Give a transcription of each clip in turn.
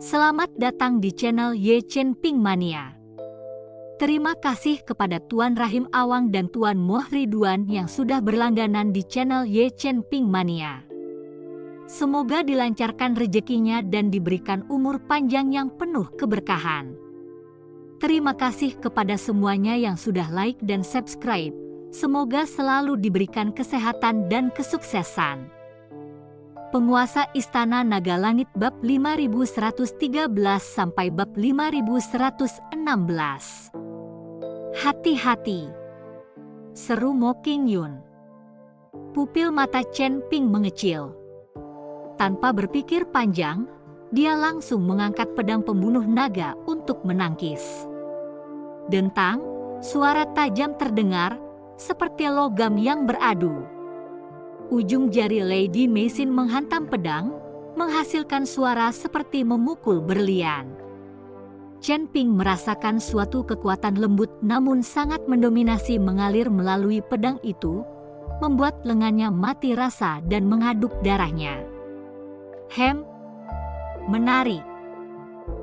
Selamat datang di channel Ye Chen Ping Mania. Terima kasih kepada Tuan Rahim Awang dan Tuan Moh Ridwan yang sudah berlangganan di channel Ye Chen Ping Mania. Semoga dilancarkan rezekinya dan diberikan umur panjang yang penuh keberkahan. Terima kasih kepada semuanya yang sudah like dan subscribe. Semoga selalu diberikan kesehatan dan kesuksesan. Penguasa Istana Naga Langit bab 5113 sampai bab 5116. Hati-hati, seru Mo Qingyun. Pupil mata Chen Ping mengecil. Tanpa berpikir panjang, dia langsung mengangkat pedang pembunuh naga untuk menangkis. Dentang, suara tajam terdengar, seperti logam yang beradu. Ujung jari Lady Meisin menghantam pedang, menghasilkan suara seperti memukul berlian. Chen Ping merasakan suatu kekuatan lembut namun sangat mendominasi mengalir melalui pedang itu, membuat lengannya mati rasa dan mengaduk darahnya. Menari.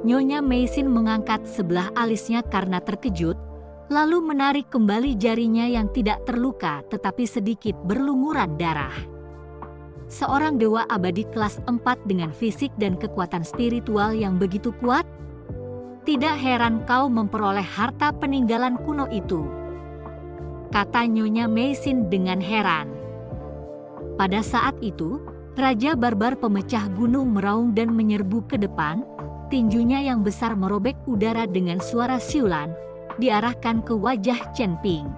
Nyonya Meisin mengangkat sebelah alisnya karena terkejut, lalu menarik kembali jarinya yang tidak terluka tetapi sedikit berlumuran darah. Seorang dewa abadi kelas 4 dengan fisik dan kekuatan spiritual yang begitu kuat? Tidak heran kau memperoleh harta peninggalan kuno itu, kata Nyonya Meisin dengan heran. Pada saat itu, Raja Barbar pemecah gunung meraung dan menyerbu ke depan, tinjunya yang besar merobek udara dengan suara siulan, diarahkan ke wajah Chen Ping.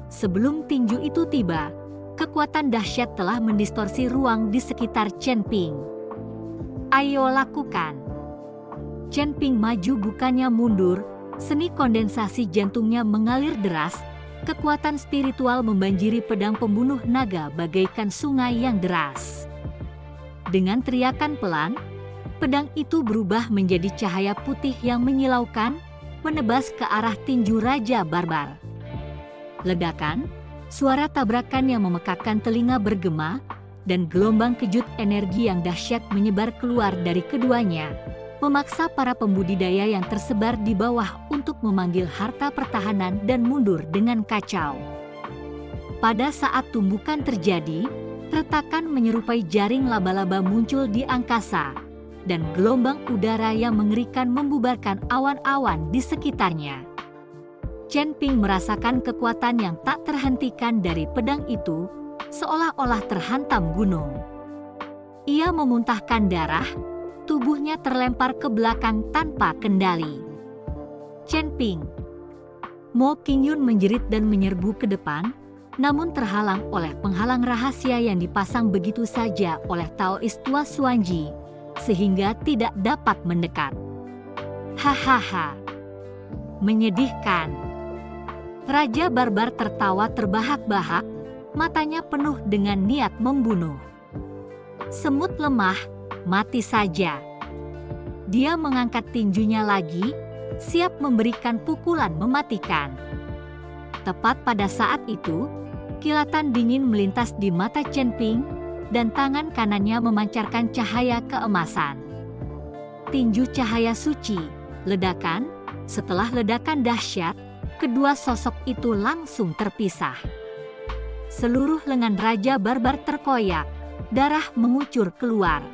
Sebelum tinju itu tiba, kekuatan dahsyat telah mendistorsi ruang di sekitar Chen Ping. Ayo lakukan. Chen Ping maju bukannya mundur, seni kondensasi jantungnya mengalir deras, kekuatan spiritual membanjiri pedang pembunuh naga bagaikan sungai yang deras. Dengan teriakan pelan, pedang itu berubah menjadi cahaya putih yang menyilaukan, menebas ke arah tinju Raja Barbar. Ledakan, suara tabrakan yang memekakkan telinga bergema, dan gelombang kejut energi yang dahsyat menyebar keluar dari keduanya, memaksa para pembudidaya yang tersebar di bawah untuk memanggil harta pertahanan dan mundur dengan kacau. Pada saat tumbukan terjadi, retakan menyerupai jaring laba-laba muncul di angkasa, dan gelombang udara yang mengerikan membubarkan awan-awan di sekitarnya. Chen Ping merasakan kekuatan yang tak terhentikan dari pedang itu, seolah-olah terhantam gunung. Ia memuntahkan darah, tubuhnya terlempar ke belakang tanpa kendali. Chen Ping. Mo Qingyun menjerit dan menyerbu ke depan, namun terhalang oleh penghalang rahasia yang dipasang begitu saja oleh Taoist tua Xuanji, sehingga tidak dapat mendekat. Hahaha. Menyedihkan. Raja Barbar tertawa terbahak-bahak, matanya penuh dengan niat membunuh. Semut lemah, mati saja. Dia mengangkat tinjunya lagi, siap memberikan pukulan mematikan. Tepat pada saat itu, kilatan dingin melintas di mata Chen Ping, dan tangan kanannya memancarkan cahaya keemasan. Tinju cahaya suci, ledakan, setelah ledakan dahsyat, kedua sosok itu langsung terpisah. Seluruh lengan Raja Barbar terkoyak, darah mengucur keluar.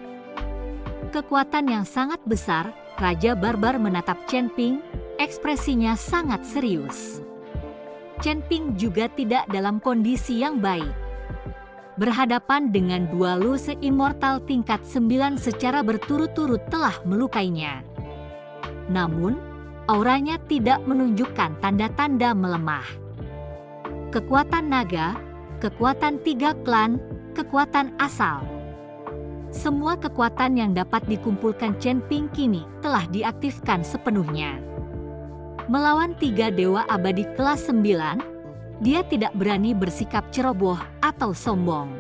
Kekuatan yang sangat besar, Raja Barbar menatap Chen Ping, ekspresinya sangat serius. Chen Ping juga tidak dalam kondisi yang baik. Berhadapan dengan dua luse immortal tingkat 9 secara berturut-turut telah melukainya. Namun, auranya tidak menunjukkan tanda-tanda melemah. Kekuatan naga, kekuatan 3 klan, kekuatan asal. Semua kekuatan yang dapat dikumpulkan Chen Ping kini telah diaktifkan sepenuhnya. Melawan 3 dewa abadi kelas 9, dia tidak berani bersikap ceroboh atau sombong.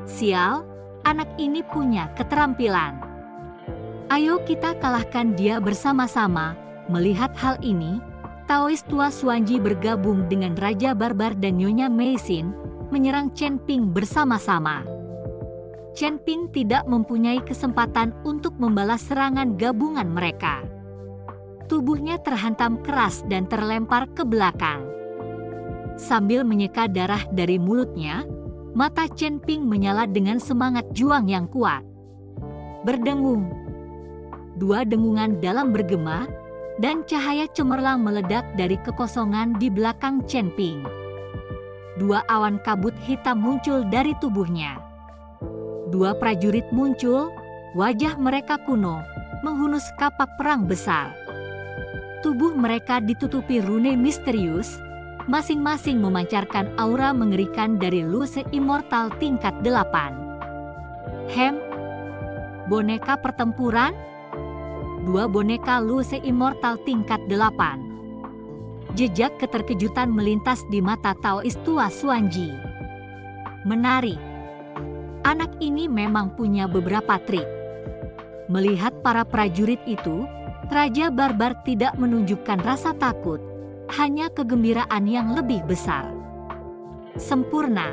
Sial, anak ini punya keterampilan. Ayo kita kalahkan dia bersama-sama. Melihat hal ini, Taoist tua Xuanji bergabung dengan Raja Barbar dan Nyonya Meisin, menyerang Chen Ping bersama-sama. Chen Ping tidak mempunyai kesempatan untuk membalas serangan gabungan mereka. Tubuhnya terhantam keras dan terlempar ke belakang. Sambil menyeka darah dari mulutnya, mata Chen Ping menyala dengan semangat juang yang kuat. Berdengung. Dua dengungan dalam bergema, dan cahaya cemerlang meledak dari kekosongan di belakang Chen Ping. Dua awan kabut hitam muncul dari tubuhnya. Dua prajurit muncul, wajah mereka kuno, menghunus kapak perang besar. Tubuh mereka ditutupi rune misterius, masing-masing memancarkan aura mengerikan dari Luse Immortal tingkat 8. Boneka pertempuran? Dua boneka Luse Immortal tingkat 8. Jejak keterkejutan melintas di mata Taois tua Xuanji. Menarik. Anak ini memang punya beberapa trik. Melihat para prajurit itu, Raja Barbar tidak menunjukkan rasa takut, hanya kegembiraan yang lebih besar. Sempurna.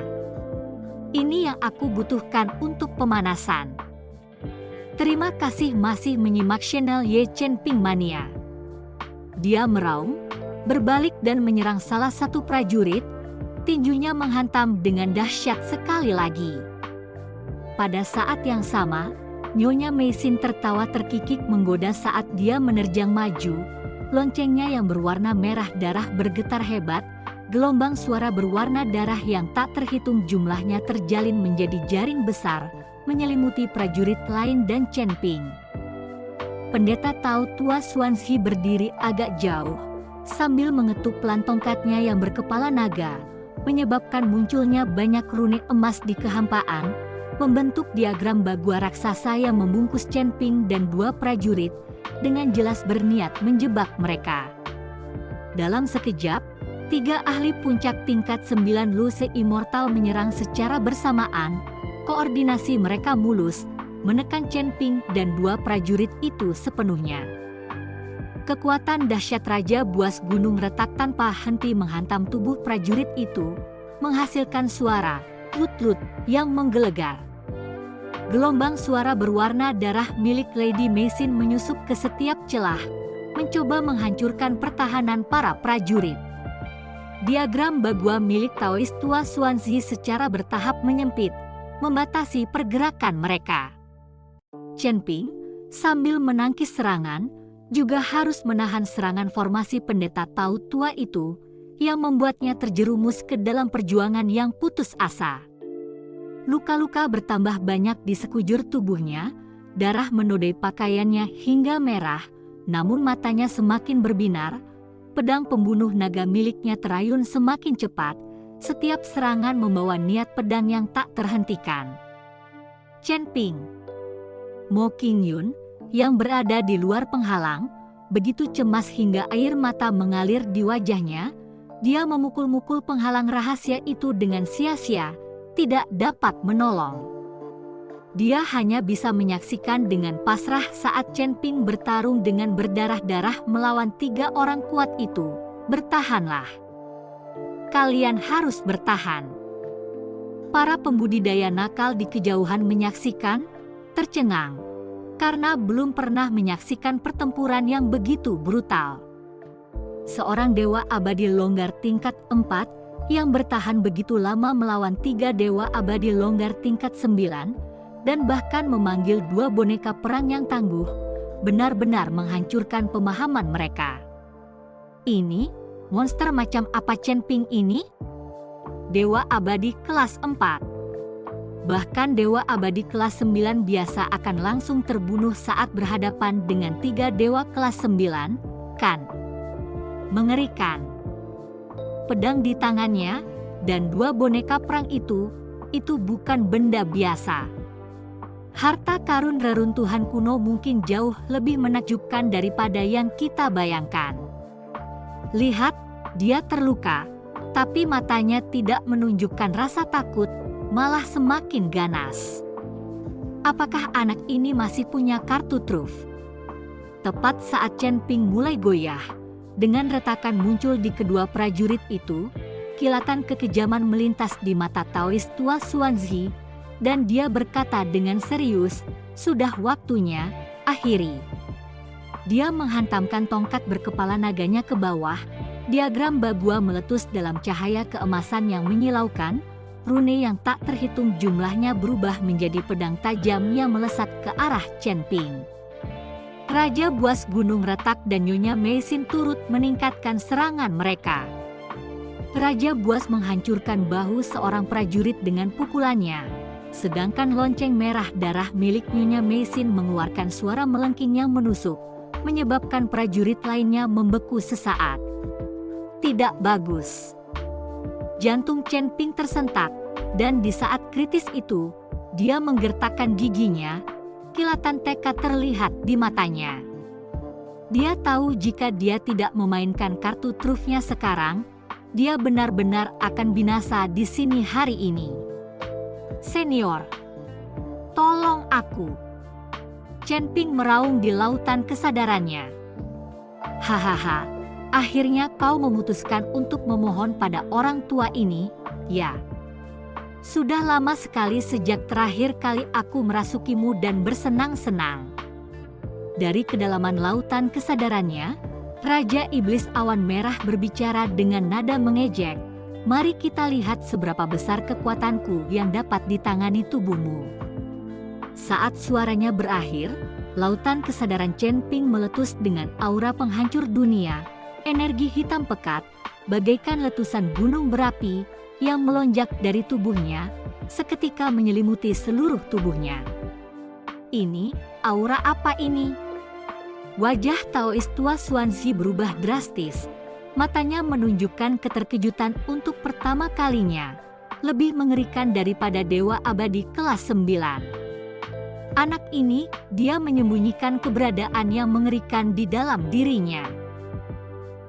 Ini yang aku butuhkan untuk pemanasan. Terima kasih masih menyimak channel Ye Chen Ping Mania. Dia meraung, berbalik dan menyerang salah satu prajurit, tinjunya menghantam dengan dahsyat sekali lagi. Pada saat yang sama, Nyonya Meisin tertawa terkikik menggoda saat dia menerjang maju. Loncengnya yang berwarna merah darah bergetar hebat, gelombang suara berwarna darah yang tak terhitung jumlahnya terjalin menjadi jaring besar, menyelimuti prajurit lain dan Chen Ping. Pendeta Tao tua Xuanzi berdiri agak jauh, sambil mengetuk pelan tongkatnya yang berkepala naga, menyebabkan munculnya banyak rune emas di kehampaan, membentuk diagram bagua raksasa yang membungkus Chen Ping dan dua prajurit, dengan jelas berniat menjebak mereka. Dalam sekejap, tiga ahli puncak tingkat 9 Luse Immortal menyerang secara bersamaan. Koordinasi mereka mulus, menekan Chen Ping dan dua prajurit itu sepenuhnya. Kekuatan dahsyat Raja Buas Gunung Retak tanpa henti menghantam tubuh prajurit itu, menghasilkan suara lut-lut yang menggelegar. Gelombang suara berwarna darah milik Lady Meisin menyusup ke setiap celah, mencoba menghancurkan pertahanan para prajurit. Diagram bagua milik Taois tua Xuanzi secara bertahap menyempit, membatasi pergerakan mereka. Chen Ping, sambil menangkis serangan, juga harus menahan serangan formasi pendeta Tao tua itu, yang membuatnya terjerumus ke dalam perjuangan yang putus asa. Luka-luka bertambah banyak di sekujur tubuhnya, darah menodai pakaiannya hingga merah, namun matanya semakin berbinar, pedang pembunuh naga miliknya terayun semakin cepat, setiap serangan membawa niat pedang yang tak terhentikan. Chen Ping. Mo Qingyun, yang berada di luar penghalang, begitu cemas hingga air mata mengalir di wajahnya, dia memukul-mukul penghalang rahasia itu dengan sia-sia, tidak dapat menolong. Dia hanya bisa menyaksikan dengan pasrah saat Chen Ping bertarung dengan berdarah-darah melawan tiga orang kuat itu. Bertahanlah. Kalian harus bertahan. Para pembudidaya nakal di kejauhan menyaksikan, tercengang, karena belum pernah menyaksikan pertempuran yang begitu brutal. Seorang dewa abadi longgar tingkat 4 yang bertahan begitu lama melawan tiga dewa abadi longgar tingkat 9, dan bahkan memanggil dua boneka perang yang tangguh, benar-benar menghancurkan pemahaman mereka. Ini, monster macam apa Chen Ping ini? Dewa abadi kelas 4. Bahkan dewa abadi kelas 9 biasa akan langsung terbunuh saat berhadapan dengan tiga dewa kelas 9, kan? Mengerikan. Pedang di tangannya, dan dua boneka perang itu bukan benda biasa. Harta karun reruntuhan kuno mungkin jauh lebih menakjubkan daripada yang kita bayangkan. Lihat, dia terluka, tapi matanya tidak menunjukkan rasa takut, malah semakin ganas. Apakah anak ini masih punya kartu truf? Tepat saat Chen Ping mulai goyah, dengan retakan muncul di kedua prajurit itu, kilatan kekejaman melintas di mata Taois tua Xuanzi, dan dia berkata dengan serius, "Sudah waktunya, akhiri." Dia menghantamkan tongkat berkepala naganya ke bawah. Diagram Bagua meletus dalam cahaya keemasan yang menyilaukan. Rune yang tak terhitung jumlahnya berubah menjadi pedang tajam yang melesat ke arah Chen Ping. Raja Buas Gunung Retak dan Nyonya Meisin turut meningkatkan serangan mereka. Raja Buas menghancurkan bahu seorang prajurit dengan pukulannya, sedangkan lonceng merah darah milik Nyonya Meisin mengeluarkan suara melengking yang menusuk, menyebabkan prajurit lainnya membeku sesaat. Tidak bagus. Jantung Chen Ping tersentak, dan di saat kritis itu, dia menggertakkan giginya. Kilatan tekad terlihat di matanya. Dia tahu jika dia tidak memainkan kartu trufnya sekarang, dia benar-benar akan binasa di sini hari ini. "Senior, tolong aku." Chen Ping meraung di lautan kesadarannya. "Hahaha, akhirnya kau memutuskan untuk memohon pada orang tua ini, ya? Sudah lama sekali sejak terakhir kali aku merasukimu dan bersenang-senang." Dari kedalaman lautan kesadarannya, Raja Iblis Awan Merah berbicara dengan nada mengejek, "Mari kita lihat seberapa besar kekuatanku yang dapat ditangani tubuhmu." Saat suaranya berakhir, lautan kesadaran Chen Ping meletus dengan aura penghancur dunia. Energi hitam pekat, bagaikan letusan gunung berapi, yang melonjak dari tubuhnya, seketika menyelimuti seluruh tubuhnya. "Ini, aura apa ini?" Wajah Taois tua Xuanzi berubah drastis. Matanya menunjukkan keterkejutan untuk pertama kalinya, lebih mengerikan daripada Dewa Abadi kelas 9. Anak ini, dia menyembunyikan keberadaan yang mengerikan di dalam dirinya.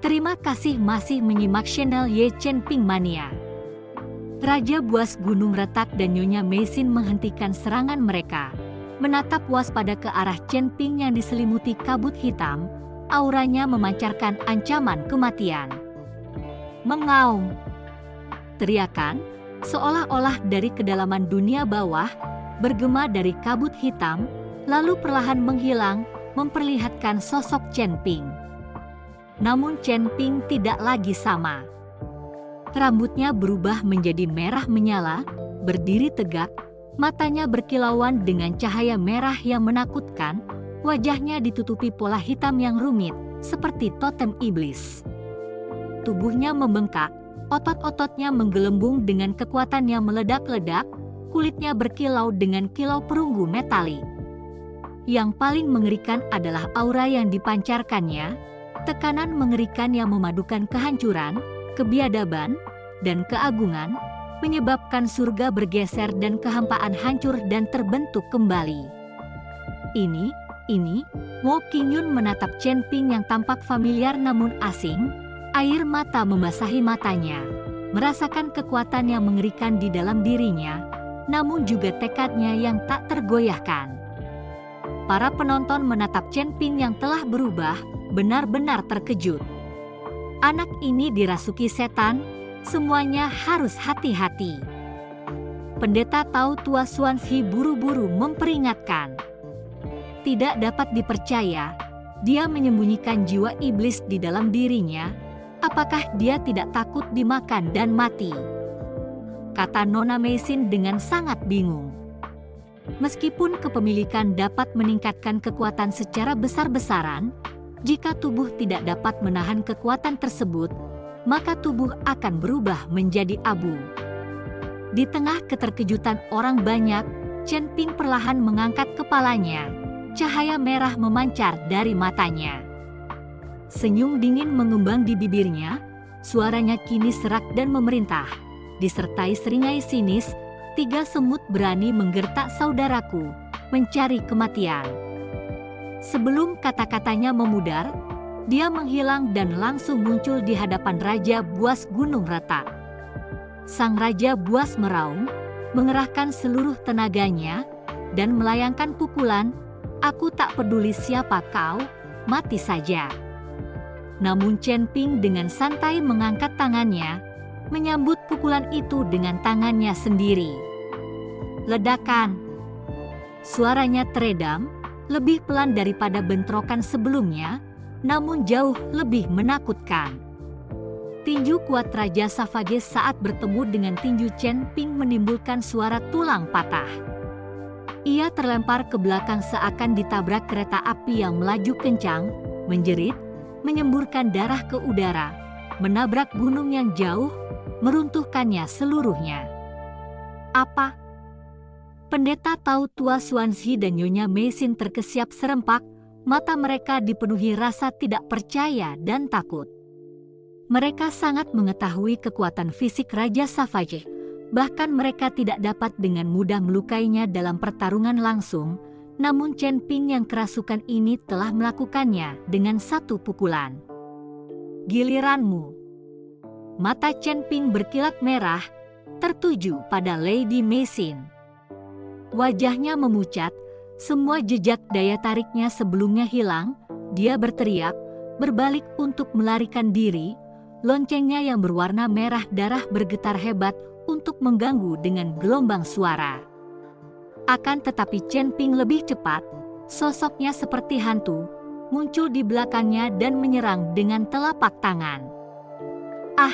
Terima kasih masih menyimak channel Ye Chen Ping Mania. Raja Buas Gunung Retak dan Nyonya Meisin menghentikan serangan mereka, menatap waspada ke arah Chen Ping yang diselimuti kabut hitam. Auranya memancarkan ancaman kematian. "Mengaum!" teriakan, seolah-olah dari kedalaman dunia bawah, bergema dari kabut hitam, lalu perlahan menghilang, memperlihatkan sosok Chen Ping. Namun Chen Ping tidak lagi sama. Rambutnya berubah menjadi merah menyala, berdiri tegak, matanya berkilauan dengan cahaya merah yang menakutkan, wajahnya ditutupi pola hitam yang rumit, seperti totem iblis. Tubuhnya membengkak, otot-ototnya menggelembung dengan kekuatan yang meledak-ledak, kulitnya berkilau dengan kilau perunggu metalik. Yang paling mengerikan adalah aura yang dipancarkannya, tekanan mengerikan yang memadukan kehancuran, kebiadaban, dan keagungan, menyebabkan surga bergeser dan kehampaan hancur dan terbentuk kembali. Ini, Wo Qingyun menatap Chen Ping yang tampak familiar namun asing, air mata membasahi matanya, merasakan kekuatan yang mengerikan di dalam dirinya, namun juga tekadnya yang tak tergoyahkan. Para penonton menatap Chen Ping yang telah berubah, benar-benar terkejut. Anak ini dirasuki setan, semuanya harus hati-hati. Pendeta Tao tua Xuanzi buru-buru memperingatkan. Tidak dapat dipercaya, dia menyembunyikan jiwa iblis di dalam dirinya. Apakah dia tidak takut dimakan dan mati? Kata Nona Meisin dengan sangat bingung. Meskipun kepemilikan dapat meningkatkan kekuatan secara besar-besaran, jika tubuh tidak dapat menahan kekuatan tersebut, maka tubuh akan berubah menjadi abu. Di tengah keterkejutan orang banyak, Chen Ping perlahan mengangkat kepalanya. Cahaya merah memancar dari matanya. Senyum dingin mengembang di bibirnya, suaranya kini serak dan memerintah. Disertai seringai sinis, 3 semut berani menggertak saudaraku, mencari kematian. Sebelum kata-katanya memudar, dia menghilang dan langsung muncul di hadapan Raja Buas Gunung Retak. Sang Raja Buas meraung, mengerahkan seluruh tenaganya, dan melayangkan pukulan, "Aku tak peduli siapa kau, mati saja." Namun Chen Ping dengan santai mengangkat tangannya, menyambut pukulan itu dengan tangannya sendiri. Ledakan. Suaranya teredam, lebih pelan daripada bentrokan sebelumnya, namun jauh lebih menakutkan. Tinju kuat Raja Savage saat bertemu dengan tinju Chen Ping menimbulkan suara tulang patah. Ia terlempar ke belakang seakan ditabrak kereta api yang melaju kencang, menjerit, menyemburkan darah ke udara, menabrak gunung yang jauh, meruntuhkannya seluruhnya. Apa? Pendeta Tao Tua Xuanzi dan Nyonya Meisin terkesiap serempak, mata mereka dipenuhi rasa tidak percaya dan takut. Mereka sangat mengetahui kekuatan fisik Raja Savage, bahkan mereka tidak dapat dengan mudah melukainya dalam pertarungan langsung, namun Chen Ping yang kerasukan ini telah melakukannya dengan satu pukulan. Giliranmu. Mata Chen Ping berkilat merah, tertuju pada Lady Meisin. Wajahnya memucat, semua jejak daya tariknya sebelumnya hilang, dia berteriak, berbalik untuk melarikan diri, loncengnya yang berwarna merah darah bergetar hebat untuk mengganggu dengan gelombang suara. Akan tetapi Chen Ping lebih cepat, sosoknya seperti hantu, muncul di belakangnya dan menyerang dengan telapak tangan. Ah!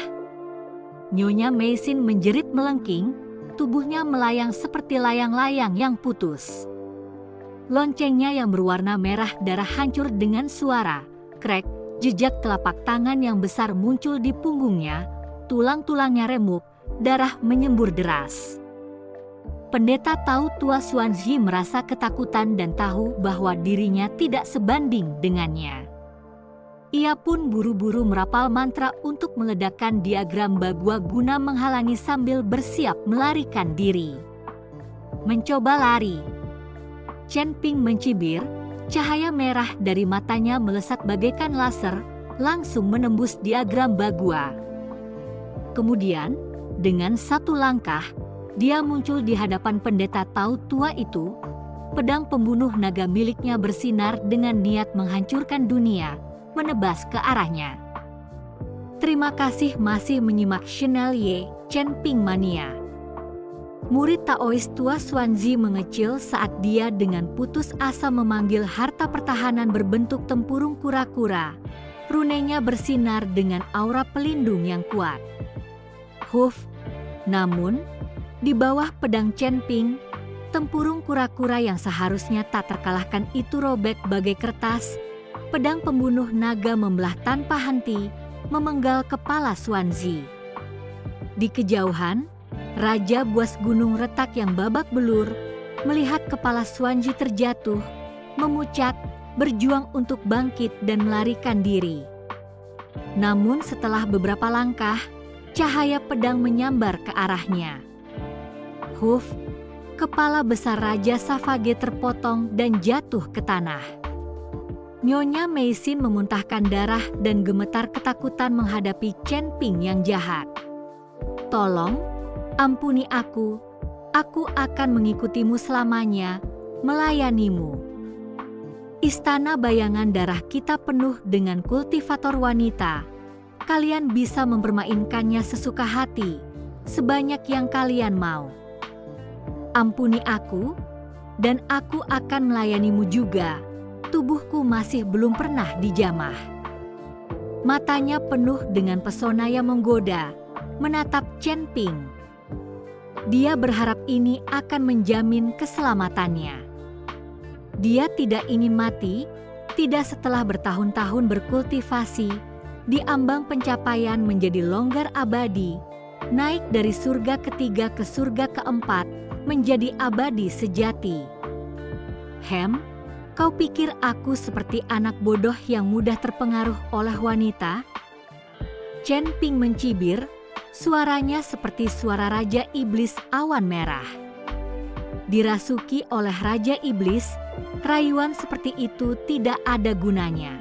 Nyonya Meisin menjerit melengking, tubuhnya melayang seperti layang-layang yang putus. Loncengnya yang berwarna merah darah hancur dengan suara, krek, jejak telapak tangan yang besar muncul di punggungnya, tulang-tulangnya remuk, darah menyembur deras. Pendeta Tao Tua Xuanzi merasa ketakutan dan tahu bahwa dirinya tidak sebanding dengannya. Ia pun buru-buru merapal mantra untuk meledakkan diagram Bagua guna menghalangi sambil bersiap melarikan diri. Mencoba lari. Chen Ping mencibir, cahaya merah dari matanya melesat bagaikan laser, langsung menembus diagram Bagua. Kemudian, dengan satu langkah, dia muncul di hadapan pendeta Tao Tua itu. Pedang pembunuh naga miliknya bersinar dengan niat menghancurkan dunia, menebas ke arahnya. Terima kasih masih menyimak Channel Chen Ping Mania. Murid Taois Tua Xuanzi mengecil saat dia dengan putus asa memanggil harta pertahanan berbentuk tempurung kura-kura. Runenya bersinar dengan aura pelindung yang kuat. Namun, di bawah pedang Chen Ping, tempurung kura-kura yang seharusnya tak terkalahkan itu robek bagai kertas. Pedang pembunuh naga membelah tanpa henti, memenggal kepala Xuanzi. Di kejauhan, Raja Buas Gunung Retak yang babak belur, melihat kepala Xuanzi terjatuh, memucat, berjuang untuk bangkit dan melarikan diri. Namun setelah beberapa langkah, cahaya pedang menyambar ke arahnya. Kepala besar Raja Savage terpotong dan jatuh ke tanah. Nyonya Meisin memuntahkan darah dan gemetar ketakutan menghadapi Chen Ping yang jahat. Tolong, ampuni aku akan mengikutimu selamanya, melayanimu. Istana bayangan darah kita penuh dengan kultivator wanita. Kalian bisa mempermainkannya sesuka hati, sebanyak yang kalian mau. Ampuni aku, dan aku akan melayanimu juga. Tubuhku masih belum pernah dijamah. Matanya penuh dengan pesona yang menggoda, menatap Chen Ping. Dia berharap ini akan menjamin keselamatannya. Dia tidak ingin mati, tidak setelah bertahun-tahun berkultivasi, di ambang pencapaian menjadi longgar abadi, naik dari surga ketiga ke surga keempat, menjadi abadi sejati. Kau pikir aku seperti anak bodoh yang mudah terpengaruh oleh wanita? Chen Ping mencibir, suaranya seperti suara Raja Iblis awan merah. Dirasuki oleh Raja Iblis, rayuan seperti itu tidak ada gunanya.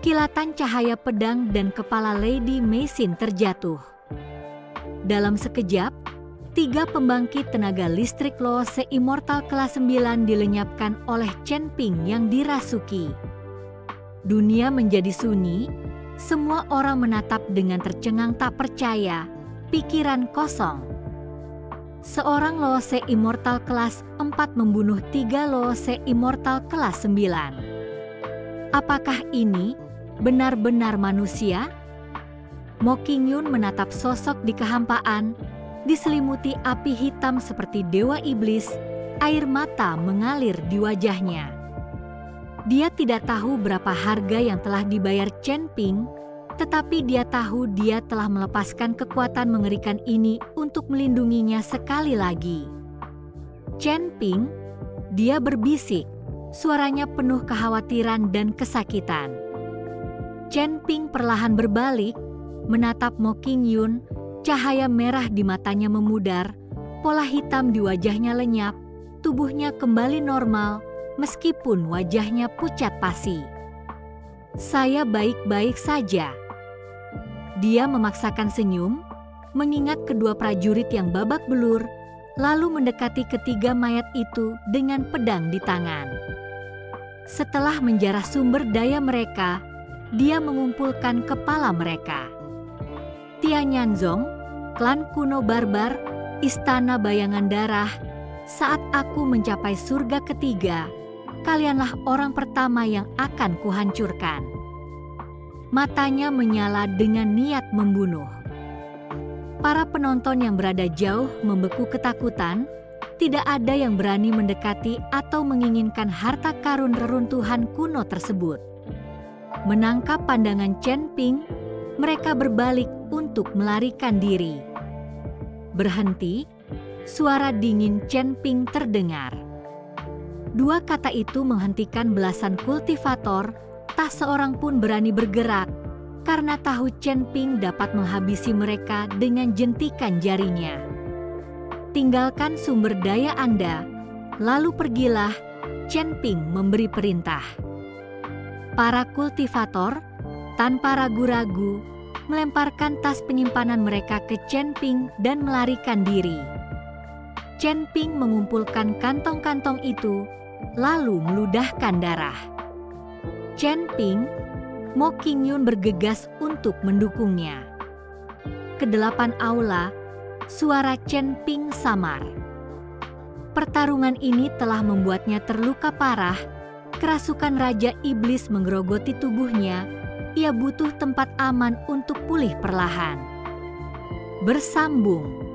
Kilatan cahaya pedang dan kepala Lady Meisin terjatuh. Dalam sekejap, 3 pembangkit tenaga listrik Loose Immortal kelas 9 dilenyapkan oleh Chen Ping yang dirasuki. Dunia menjadi sunyi, semua orang menatap dengan tercengang tak percaya, pikiran kosong. Seorang Loose Immortal kelas 4 membunuh 3 Loose Immortal kelas 9. Apakah ini benar-benar manusia? Mo Qingyun menatap sosok di kehampaan, diselimuti api hitam seperti dewa iblis, air mata mengalir di wajahnya. Dia tidak tahu berapa harga yang telah dibayar Chen Ping, tetapi dia tahu dia telah melepaskan kekuatan mengerikan ini untuk melindunginya sekali lagi. Chen Ping, dia berbisik, suaranya penuh kekhawatiran dan kesakitan. Chen Ping perlahan berbalik, menatap Mo Qingyun, cahaya merah di matanya memudar, pola hitam di wajahnya lenyap, tubuhnya kembali normal, meskipun wajahnya pucat pasi. Saya baik-baik saja. Dia memaksakan senyum, mengingat kedua prajurit yang babak belur, lalu mendekati ketiga mayat itu dengan pedang di tangan. Setelah menjarah sumber daya mereka, dia mengumpulkan kepala mereka. Tianyanzong, klan kuno barbar, istana bayangan darah, saat aku mencapai surga ketiga, kalianlah orang pertama yang akan kuhancurkan. Matanya menyala dengan niat membunuh. Para penonton yang berada jauh membeku ketakutan, tidak ada yang berani mendekati atau menginginkan harta karun reruntuhan kuno tersebut. Menangkap pandangan Chen Ping, mereka berbalik untuk melarikan diri. Berhenti, suara dingin Chen Ping terdengar. Dua kata itu menghentikan belasan kultivator, tak seorang pun berani bergerak, karena tahu Chen Ping dapat menghabisi mereka dengan jentikan jarinya. Tinggalkan sumber daya Anda, lalu pergilah, Chen Ping memberi perintah. Para kultivator, tanpa ragu-ragu, melemparkan tas penyimpanan mereka ke Chen Ping dan melarikan diri. Chen Ping mengumpulkan kantong-kantong itu, lalu meludahkan darah. Chen Ping, Mo Qingyun bergegas untuk mendukungnya. Kedelapan aula, suara Chen Ping samar. Pertarungan ini telah membuatnya terluka parah, kerasukan Raja Iblis menggerogoti tubuhnya, ia butuh tempat aman untuk pulih perlahan. Bersambung.